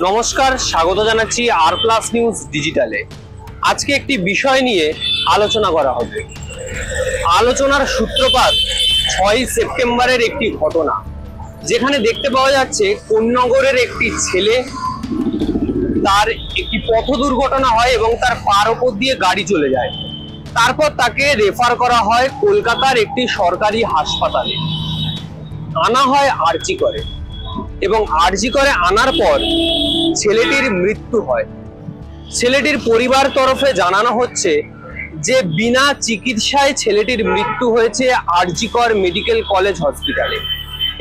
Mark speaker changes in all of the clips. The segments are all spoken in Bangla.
Speaker 1: নমস্কার, স্বাগত জানাচ্ছি আর প্লাস নিউজ ডিজিটালে। আজকে একটি বিষয় নিয়ে আলোচনা করা হবে। আলোচনার সূত্রপাত 6 সেপ্টেম্বরের একটি ঘটনা, যেখানে দেখতে পাওয়া যাচ্ছে কোন্নগরের একটি ছেলে, তার একটি পথ দুর্ঘটনা হয় এবং তার পার ওপর দিয়ে গাড়ি চলে যায়। তারপর তাকে রেফার করা হয় কলকাতার একটি সরকারি হাসপাতালে, আনা হয় আরজি করে, এবং আরজি করে আনার পর ছেলেটির মৃত্যু হয়। ছেলেটির পরিবার তরফে জানানো হচ্ছে যে বিনা চিকিৎসায় ছেলেটির মৃত্যু হয়েছে আরজি কর মেডিকেল কলেজ হসপিটালে।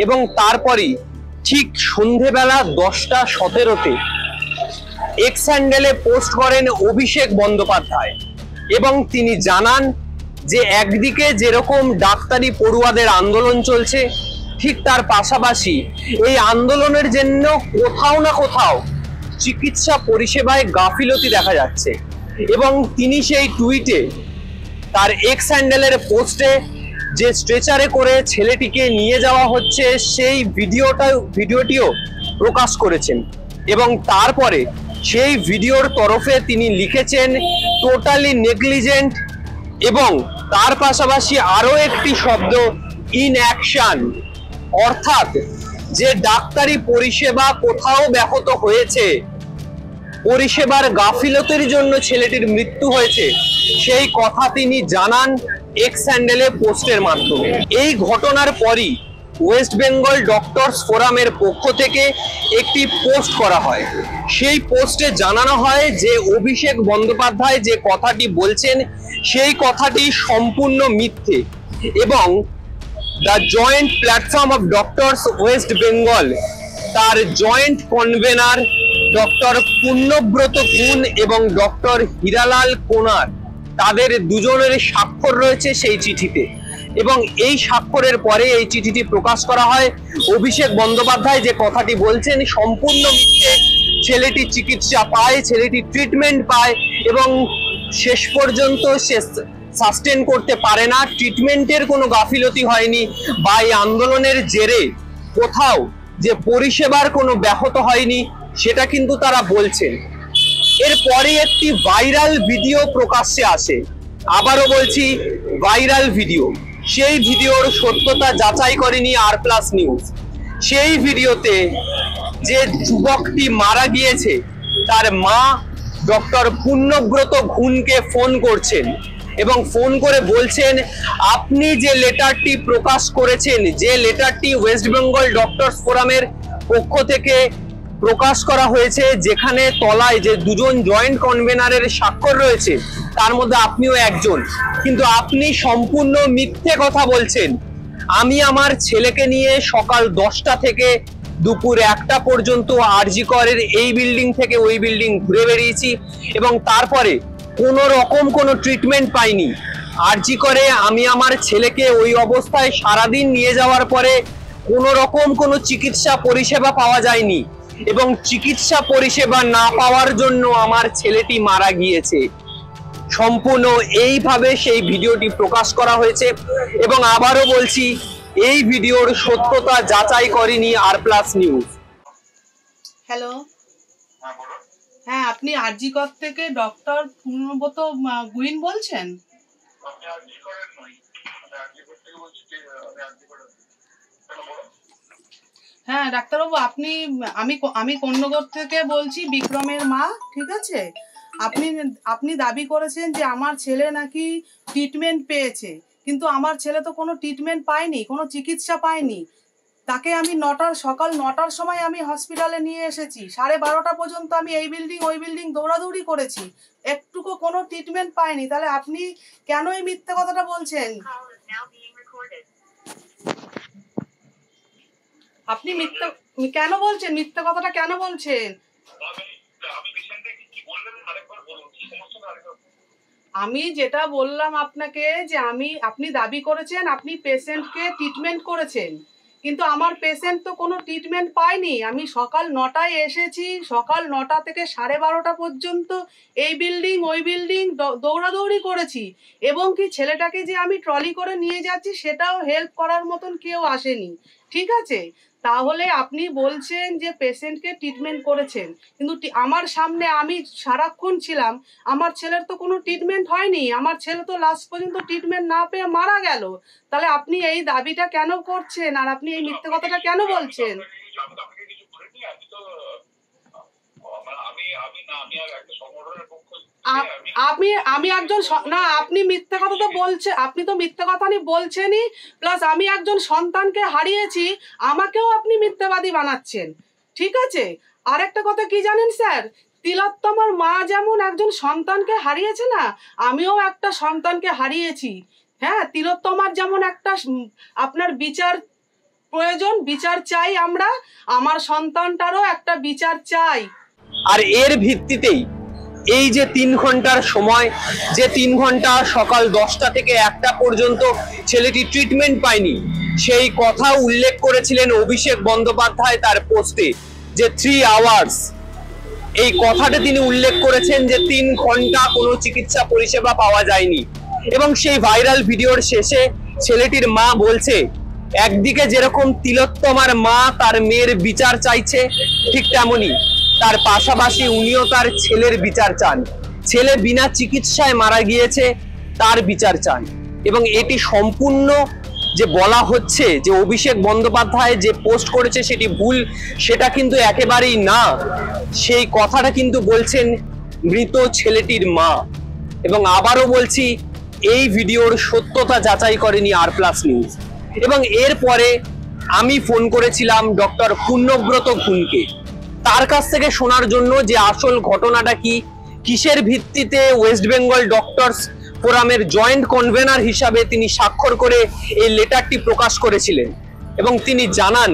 Speaker 1: এবং তারপরই ঠিক সন্ধেবেলা 10টা 17-তে এক্স হ্যান্ডেলে পোস্ট করেন অভিষেক বন্দ্যোপাধ্যায়, এবং তিনি জানান যে একদিকে যেরকম ডাক্তারি পড়ুয়াদের আন্দোলন চলছে, ঠিক তার পাশাপাশি এই আন্দোলনের জন্য কোথাও না কোথাও চিকিৎসা পরিষেবায় গাফিলতি দেখা যাচ্ছে। এবং তিনি সেই টুইটে, তার এক্স হ্যান্ডেলের পোস্টে, যে স্ট্রেচারে করে ছেলেটিকে নিয়ে যাওয়া হচ্ছে সেই ভিডিওটিও প্রকাশ করেছেন। এবং তারপরে সেই ভিডিওর তরফে তিনি লিখেছেন টোটালি নেগলিজেন্ট, এবং তার পাশাপাশি আরো একটি শব্দ ইনঅ্যাকশন, অর্থাৎ যে ডাক্তারি পরিষেবা কোথাও ব্যাহত হয়েছে, পরিষেবার গাফিলতির জন্য ছেলেটির মৃত্যু হয়েছে, সেই কথা তিনি জানান এক্স হ্যান্ডেলে পোস্টের মাধ্যমে। এই ঘটনার পরই ওয়েস্ট বেঙ্গল ডক্টরস ফোরামের পক্ষ থেকে একটি পোস্ট করা হয়। সেই পোস্টে জানানো হয় যে অভিষেক বন্দ্যোপাধ্যায় যে কথাটি বলছেন সেই কথাটি সম্পূর্ণ মিথ্যে, এবং the joint platform of doctors West Bengal, তার জয়েন্ট কনভেনার ডক্টর পুণ্যব্রত গুণ এবং ডক্টর হীরালাল কোনার, তাদের দুজনের স্বাক্ষর রয়েছে সেই চিঠিতে। এবং এই স্বাক্ষরের পরে এই চিঠিটি প্রকাশ করা হয়। অভিষেক বন্দ্যোপাধ্যায় যে কথাটি বলছেন সম্পূর্ণ মিথ্যে। ছেলেটি চিকিৎসা পায়, ছেলেটি ট্রিটমেন্ট পায়, এবং শেষ পর্যন্ত সে সাস্টেন করতে পারে না। ট্রিটমেন্টের কোনো গাফিলতি হয়নি, বা এই আন্দোলনের জেরে কোথাও যে পরিষেবার কোনো ব্যাহত হয়নি, সেটা কিন্তু তারা বলছেন। এরপরে একটি ভাইরাল ভিডিও প্রকাশ্যে আসে। আবারও বলছি, ভাইরাল ভিডিও। সেই ভিডিওর সত্যতা যাচাই করেনি আর প্লাস নিউজ। সেই ভিডিওতে যে যুবকটি মারা গিয়েছে তার মা ডক্টর পুণ্যব্রত গুণকে ফোন করছেন, এবং ফোন করে বলছেন, আপনি যে লেটারটি প্রকাশ করেছেন, যে লেটারটি ওয়েস্ট বেঙ্গল ডক্টরস ফোরামের পক্ষ থেকে প্রকাশ করা হয়েছে, যেখানে তলায় যে দুজন জয়েন্ট কনভেনারের স্বাক্ষর রয়েছে তার মধ্যে আপনিও একজন, কিন্তু আপনি সম্পূর্ণ মিথ্যে কথা বলছেন। আমি আমার ছেলেকে নিয়ে সকাল 10টা থেকে দুপুর 1টা পর্যন্ত আরজি করের এই বিল্ডিং থেকে ওই বিল্ডিং ঘুরে বেরিয়েছি, এবং তারপরে কোনো রকম কোনো ট্রিটমেন্ট পাইনি। আরজি করে আমি আমার ছেলেকে ওই অবস্থায় সারাদিন নিয়ে যাওয়ার পরে কোনো রকম কোনো চিকিৎসা পরিষেবা পাওয়া যায়নি, এবং চিকিৎসা পরিষেবা না পাওয়ার জন্য আমার ছেলেটি মারা গিয়েছে। সম্পূর্ণ এইভাবে সেই ভিডিওটি প্রকাশ করা হয়েছে। এবং আবারও বলছি, এই ভিডিওর সত্যতা যাচাই করেনি আর প্লাস নিউজ।
Speaker 2: হ্যালো, হ্যাঁ, আপনি আরজি কর থেকে ডক্টর পুণ্যব্রত গুইন বলছেন? হ্যাঁ ডাক্তারবাবু, আমি কোন্নগর থেকে বলছি, বিক্রমের মা। ঠিক আছে, আপনি দাবি করেছেন যে আমার ছেলে নাকি ট্রিটমেন্ট পেয়েছে, কিন্তু আমার ছেলে তো কোনো ট্রিটমেন্ট পায়নি, কোনো চিকিৎসা পায়নি। তাকে আমি সকাল 9টার সময় আমি হসপিটালে নিয়ে এসেছি, 12:30 পর্যন্ত আমি এই বিল্ডিং ওই বিল্ডিং দৌড়াদৌড়ি করেছি, একটুকু কোনো ট্রিটমেন্ট পাইনি। তাহলে আপনি কেন এই মিথ্যে কথাটা বলছেন? আপনি কেন বলছেন মিথ্যে কথাটা, কেন বলছেন? আমি যেটা বললাম আপনাকে, যে আপনি দাবি করেছেন আপনি পেশেন্টকে ট্রিটমেন্ট করেছেন, কিন্তু আমার পেশেন্ট তো কোনো ট্রিটমেন্ট পায়নি। আমি সকাল 9টায় এসেছি, সকাল 9টা থেকে 12:30 পর্যন্ত এই বিল্ডিং ওই বিল্ডিং দৌড়াদৌড়ি করেছি, এবং কি ছেলেটাকে যে আমি ট্রলি করে নিয়ে যাচ্ছি সেটাও হেল্প করার মতন কেউ আসেনি। ঠিক আছে, তাহলে আপনি বলছেন যে পেশেন্টকে ট্রিটমেন্ট করেছেন, কিন্তু আমার সামনে আমি সারাক্ষণ ছিলাম, আমার ছেলের তো কোনো ট্রিটমেন্ট হয়নি, আমার ছেলে তো লাস্ট পর্যন্ত ট্রিটমেন্ট না পেয়ে মারা গেল। তাহলে আপনি এই দাবিটা কেন করছেন, আর আপনি এই মিথ্যে কথাটা কেন বলছেন? আমি একজন না, আপনি মিথ্যে কথা তো বলছে, আপনি তো মিথ্যে কথা বলছেনই, প্লাস আমি একজন সন্তানকে হারিয়েছি, আমাকেও আপনি মিথ্যাবাদী বানাচ্ছেন। ঠিক আছে, আরেকটা কথা কি জানেন স্যার, তিলোত্তমার মা যেমন একজন সন্তানকে হারিয়েছে না, আমিও একটা সন্তানকে হারিয়েছি। হ্যাঁ, তিলোত্তমার যেমন একটা আপনার বিচার প্রয়োজন, বিচার চাই আমরা, আমার সন্তানটারও একটা বিচার চাই।
Speaker 1: আর এর ভিত্তিতেই এই যে 3 ঘন্টার সময়, যে 3 ঘন্টা সকাল 10টা থেকে 1টা পর্যন্ত ছেলেটি ট্রিটমেন্ট পায়নি, সেই কথা উল্লেখ করেছিলেন অভিষেক বন্দ্যোপাধ্যায় তার পোস্টে, যে 3 আওয়ার্স, এই কথাটা তিনি উল্লেখ করেছেন যে 3 ঘন্টা কোনো চিকিৎসা পরিষেবা পাওয়া যায়নি। এবং সেই ভাইরাল ভিডিওর শেষে ছেলেটির মা বলছে, একদিকে যেরকম তিলোত্তমার মা তার মেয়ের বিচার চাইছে, ঠিক তেমনি তার পাশাপাশি উনিও তার ছেলের বিচার চান। ছেলে বিনা চিকিৎসায় মারা গিয়েছে, তার বিচার চান। এবং এটি সম্পূর্ণ যে বলা হচ্ছে যে অভিষেক বন্দ্যোপাধ্যায় যে পোস্ট করেছে সেটি ভুল, সেটা কিন্তু একেবারেই না। সেই কথাটা কিন্তু বলছেন মৃত ছেলেটির মা। এবং আবারও বলছি, এই ভিডিওর সত্যতা যাচাই করেনি আর+ নিউজ। এবং এরপরে আমি ফোন করেছিলাম ডক্টর পূর্ণব্রত খুনকে, তার কাছ থেকে শোনার জন্য যে আসল ঘটনাটা কি, কিসের ভিত্তিতে ওয়েস্ট বেঙ্গল ডক্টরস ফোরামের জয়েন্ট কনভেনার হিসাবে তিনি স্বাক্ষর করে এই লেটারটি প্রকাশ করেছিলেন। এবং তিনি জানান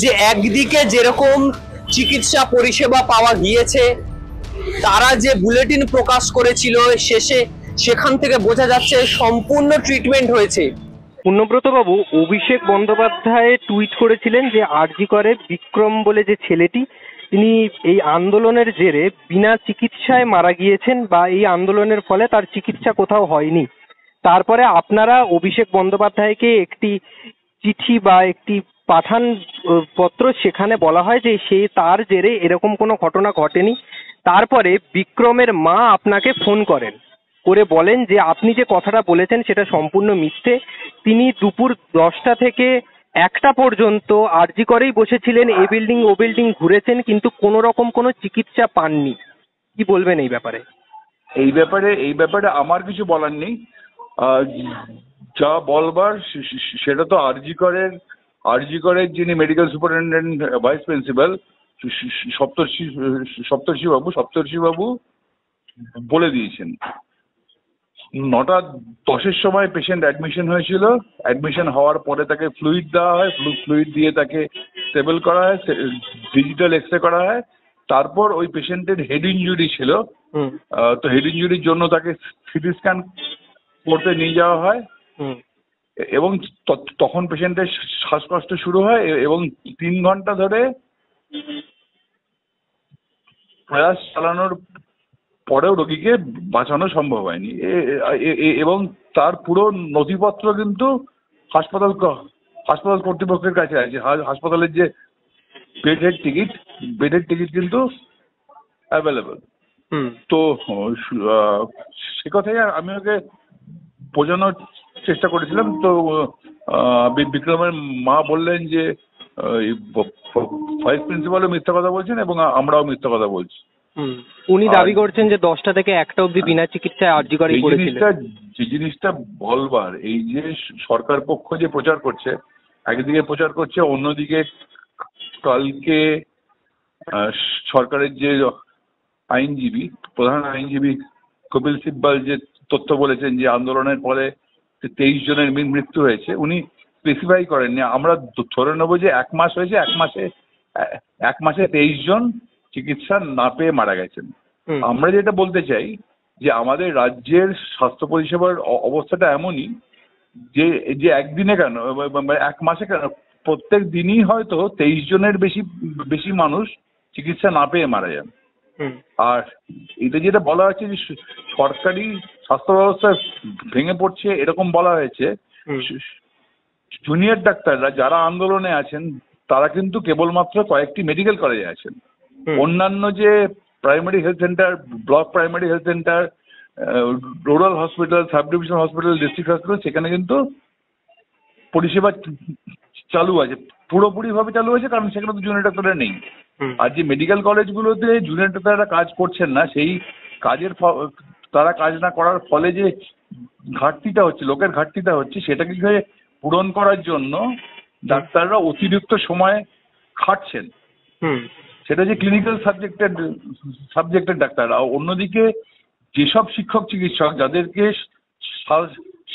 Speaker 1: যে একদিকে যেরকম চিকিৎসা পরিষেবা পাওয়া গিয়েছে, তারা যে বুলেটিন প্রকাশ করেছিল শেষে, সেখান থেকে বোঝা যাচ্ছে সম্পূর্ণ ট্রিটমেন্ট হয়েছে।
Speaker 3: পূর্ণব্রত বাবু, অভিষেক বন্দ্যোপাধ্যায় টুইট করেছিলেন যে আরজি করে বিক্রম বলে যে ছেলেটি, তিনি এই আন্দোলনের জেরে বিনা চিকিৎসায় মারা গিয়েছেন, বা এই আন্দোলনের ফলে তার চিকিৎসা কোথাও হয়নি। তারপরে আপনারা অভিষেক বন্দ্যোপাধ্যায়কে একটি চিঠি বা একটি পাঠান পত্র, সেখানে বলা হয় যে তার জেরে এরকম কোনো ঘটনা ঘটেনি। তারপরে বিক্রমের মা আপনাকে ফোন করেন, করে বলেন যে আপনি যে কথাটা বলেছেন সেটা সম্পূর্ণ মিথ্যে। তিনি দুপুর 10টা থেকে 1টা পর্যন্ত আরজি করেই বসেছিলেন, এ বিল্ডিং ও বিল্ডিং ঘুরেছেন, কিন্তু কোনো রকম কোনো চিকিৎসা পাননি। কি বলবেন এই ব্যাপারে?
Speaker 4: এই ব্যাপারে আমার কিছু বলার নেই। যা বলবার সেটা তো আরজি করের যিনি মেডিকেল সুপারিনটেন্ডেন্ট ভাইস প্রিন্সিপাল সপ্তর্ষি বাবু বলে দিয়েছেন। 9টা 10-এর সময় পেশেন্ট অ্যাডমিশন হয়েছিল। অ্যাডমিশন হওয়ার পরে তাকে ফ্লুইড দেওয়া হয়, ফ্লুইড দিয়ে তাকে স্টেবল করা হয়, ডিজিটাল এক্সরে করা হয়। তারপর ওই পেশেন্টের হেড ইনজুরি ছিল, তো হেড ইনজুরির জন্য তাকে সিটি স্ক্যান করতে নিয়ে যাওয়া হয়। এবং তখন পেশেন্টের শ্বাসকষ্ট শুরু হয়, এবং 3 ঘন্টা ধরে প্রয়াস চালানোর পরেও রোগীকে বাঁচানো সম্ভব হয়নি। এবং তার পুরো নথিপত্র কিন্তু হাসপাতাল কর্তৃপক্ষের কাছে আছে। হাসপাতালের যে বেডের টিকিট কিন্তু অ্যাভেলেবল। তো সে কথাই আমি ওকে বোঝানোর চেষ্টা করেছিলাম। তো বিক্রমের মা বললেন যে ভাইস প্রিন্সিপালও মিথ্যা কথা বলছেন এবং আমরাও মিথ্যা কথা বলছি।
Speaker 3: উনি দাবি করছেন যে 10টা থেকে 1টা অবধি বিনা চিকিৎসায় আরজি করে করেছিলেন।
Speaker 4: যে জিনিসটা বলবার, এই যে সরকার পক্ষ যে প্রচার করছে, একদিকে প্রচার করছে, অন্যদিকে কালকে সরকারের যে প্রধান আইনজীবী কপিল সিব্বাল যে তথ্য বলেছেন যে আন্দোলনের ফলে 23 জনের মৃত্যু হয়েছে, উনি স্পেসিফাই করেননি। আমরা ধরে নেবো যে 1 মাস হয়েছে, 1 মাসে 23 জন চিকিৎসা না পেয়ে মারা গেছেন। আমরা যেটা বলতে চাই যে আমাদের রাজ্যের স্বাস্থ্য পরিষেবার অবস্থাটা এমনই যে একদিনে কেন, 1 মাসে কেন, প্রত্যেক দিনই হয়তো 23 জনের বেশি মানুষ চিকিৎসা না পেয়ে মারা যান। আর এটা যেটা বলা হয়েছে যে সরকারি স্বাস্থ্য ব্যবস্থা ভেঙে পড়ছে, এরকম বলা হয়েছে। জুনিয়র ডাক্তাররা যারা আন্দোলনে আছেন তারা কিন্তু কেবলমাত্র কয়েকটি মেডিকেল কলেজে আছেন। অন্যান্য যে primary health centre, block primary health centre, rural hospital, sub division hospital, district hospital, সেখানে কিন্তু পরিষেবা চালু আছে, পুরোপুরিভাবে চালু আছে, কারণ সেখানে তো জুনিয়র ডাক্তাররা নেই। আর যে মেডিকেল কলেজগুলোতে জুনিয়র ডাক্তাররা কাজ করছেন না, সেই কাজের তারা কাজ না করার ফলে যে ঘাটতিটা হচ্ছে, লোকের ঘাটতিটা হচ্ছে, সেটাকে পূরণ করার জন্য ডাক্তাররা অতিরিক্ত সময় খাটছেন। সেটা যে ক্লিনিক্যাল সাবজেক্টের ডাক্তাররা। অন্যদিকে যেসব শিক্ষক চিকিৎসক যাদেরকে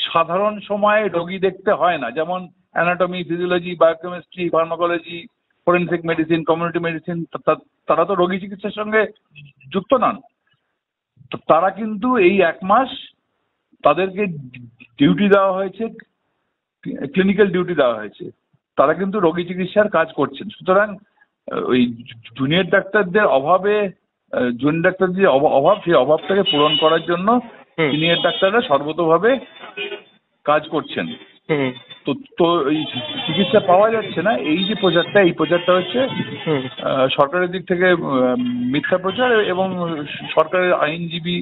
Speaker 4: সাধারণ সময়ে রোগী দেখতে হয় না, যেমন anatomy, physiology, biochemistry, pharmacology, forensic medicine, community medicine, তারা তো রোগী চিকিৎসার সঙ্গে যুক্ত নন। তো তারা কিন্তু এই 1 মাস তাদেরকে ডিউটি দেওয়া হয়েছে, ক্লিনিক্যাল ডিউটি দেওয়া হয়েছে, তারা কিন্তু রোগী চিকিৎসার কাজ করছেন। সুতরাং ওই জুনিয়র ডাক্তারদের অভাবে, জুনিয়র ডাক্তারদের অভাব, সেই অভাবটাকে পূরণ করার জন্য সিনিয়র ডাক্তাররা সর্বতোভাবে কাজ করছেন। তো এই চিকিৎসা পাওয়া যাচ্ছে না, এই যে প্রচারটা, এই প্রচারটা হচ্ছে সরকারের দিক থেকে মিথ্যা প্রচার, এবং সরকারের আইনজীবী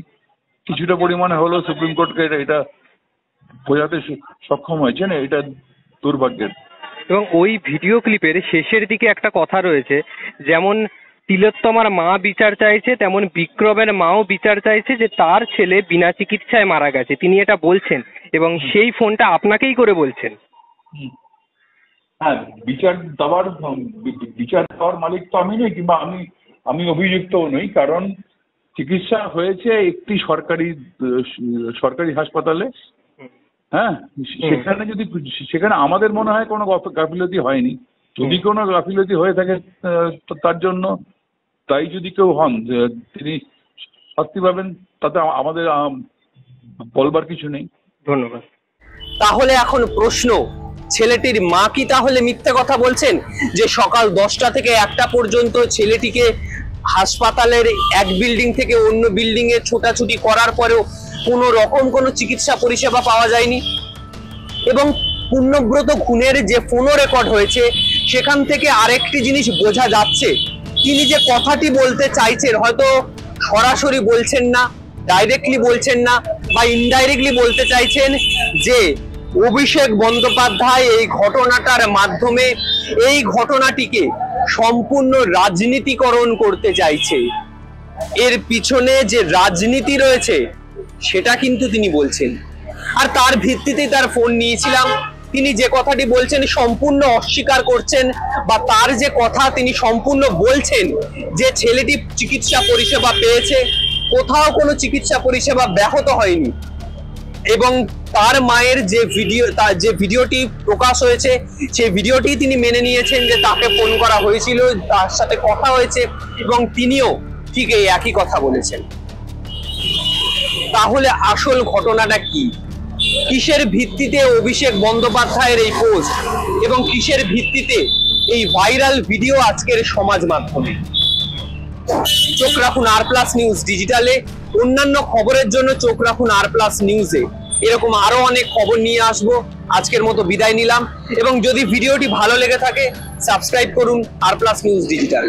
Speaker 4: কিছুটা পরিমাণে হলেও সুপ্রিম কোর্টকে এটা বোঝাতে সক্ষম হয়েছেন। এটা দুর্ভাগ্যের।
Speaker 3: এবং ওই ভিডিও ক্লিপের শেষের দিকে একটা কথা রয়েছে, যেমন তিলোত্তমার মা বিচার চাইছে, তেমন বিক্রমের মাও বিচার চাইছে যে তার ছেলে বিনা চিকিৎসায় মারা গেছে। তিনি এটা বলছেন এবং সেই ফোনটা আপনাকেই করে বলছেন।
Speaker 4: হ্যাঁ, বিচার দেওয়ার মালিক তো আমি নই, কিংবা আমি অভিযুক্তও নই, কারণ চিকিৎসা হয়েছে একটি সরকারি হাসপাতালে। হ্যাঁ, সেখানে আমাদের মনে হয় কোনো গাফিলতি হয়নি। যদি কোনো গাফিলতি হয়ে থাকে তার জন্য তাই যদি কেউ হন, তিনি শাস্তি পাবেন, তাতে আমাদের বলবার কিছু নেই।
Speaker 3: ধন্যবাদ।
Speaker 1: তাহলে এখন প্রশ্ন, ছেলেটির মা কি তাহলে মিথ্যে কথা বলছেন যে সকাল 10টা থেকে 1টা পর্যন্ত ছেলেটিকে হাসপাতালের এক বিল্ডিং থেকে অন্য বিল্ডিং এ ছোটাছুটি করার পরেও কোনো রকম কোনো চিকিৎসা পরিষেবা পাওয়া যায়নি? এবং পূর্ণব্রত খুনের যে ফোনও রেকর্ড হয়েছে, সেখান থেকে আরেকটি জিনিস বোঝা যাচ্ছে, তিনি যে কথাটি বলতে চাইছেন হয়তো সরাসরি বলছেন না, ডাইরেক্টলি বলছেন না, বা ইনডাইরেক্টলি বলতে চাইছেন যে অভিষেক বন্দ্যোপাধ্যায় এই ঘটনাটার মাধ্যমে এই ঘটনাটিকে সম্পূর্ণ রাজনীতিকরণ করতে চাইছে। এর পিছনে যে রাজনীতি রয়েছে সেটা কিন্তু তিনি বলছেন। আর তার ভিত্তিতেই তার ফোন নিয়েছিলাম। তিনি যে কথাটি বলছেন সম্পূর্ণ অস্বীকার করছেন, বা তার যে কথা তিনি সম্পূর্ণ বলছেন যে ছেলেটি চিকিৎসা পরিষেবা পেয়েছে, কোথাও কোনো চিকিৎসা পরিষেবা ব্যাহত হয়নি। এবং তার মায়ের যে ভিডিওটি প্রকাশ হয়েছে, সেই ভিডিওটি তিনি মেনে নিয়েছেন যে তাকে ফোন করা হয়েছিল, তার সাথে কথা হয়েছে, এবং তিনিও ঠিক এই একই কথা বলেছেন। তাহলে আসল ঘটনাটা কি? কিসের ভিত্তিতে অভিষেক বন্দ্যোপাধ্যায়ের এই পোস্ট, এবং কিসের ভিত্তিতে এই ভাইরাল ভিডিও আজকের সমাজ মাধ্যমে? চোখ রাখুন আর+ নিউজ ডিজিটালে। অন্যান্য খবরের জন্য চোখ রাখুন আর+ নিউজে। এরকম আরো অনেক খবর নিয়ে আসবো। আজকের মতো বিদায় নিলাম, এবং যদি ভিডিওটি ভালো লেগে থাকে সাবস্ক্রাইব করুন আর+ নিউজ ডিজিটাল।